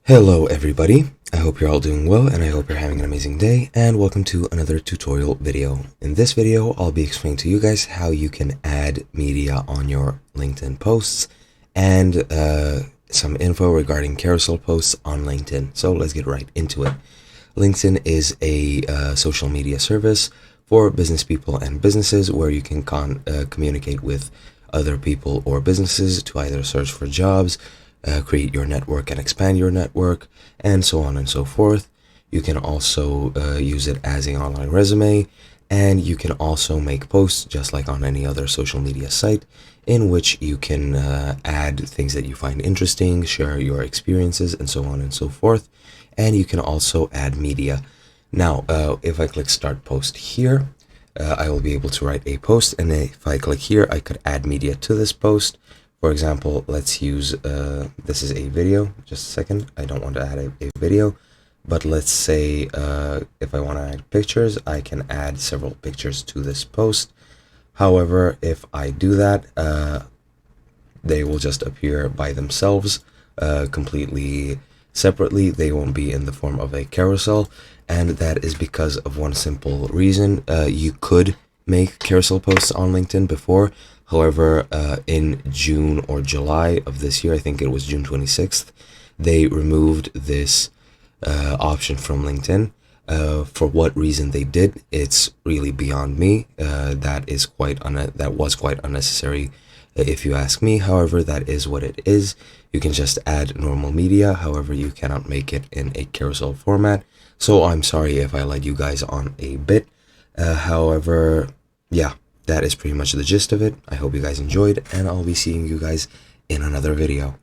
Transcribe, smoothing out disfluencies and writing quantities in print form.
Hello everybody, I hope you're all doing well and I hope you're having an amazing day, and welcome to another tutorial video. In this video, I'll be explaining to you guys how you can add media on your LinkedIn posts and some info regarding carousel posts on LinkedIn. So let's get right into it. LinkedIn is a social media service for business people and businesses where you can communicate with other people or businesses to either search for jobs, create your network and expand your network, and so on and so forth. You can also use it as an online resume, and you can also make posts just like on any other social media site in which you can add things that you find interesting, share your experiences, and so on and so forth. And you can also add media. Now, if I click start post here, I will be able to write a post, and if I click here, I could add media to this post. For example, let's use, this is a video, just a second, I don't want to add a video, but let's say if I want to add pictures, I can add several pictures to this post. However, if I do that, they will just appear by themselves, completely separately. They won't be in the form of a carousel, and that is because of one simple reason. You could make carousel posts on LinkedIn before. However, in June or July of this year, I think it was June 26th, they removed this option from LinkedIn. For what reason they did, it's really beyond me. That was quite unnecessary, if you ask me. However, that is what it is. You can just add normal media. However, you cannot make it in a carousel format. So I'm sorry if I led you guys on a bit. However, yeah, that is pretty much the gist of it. I hope you guys enjoyed, and I'll be seeing you guys in another video.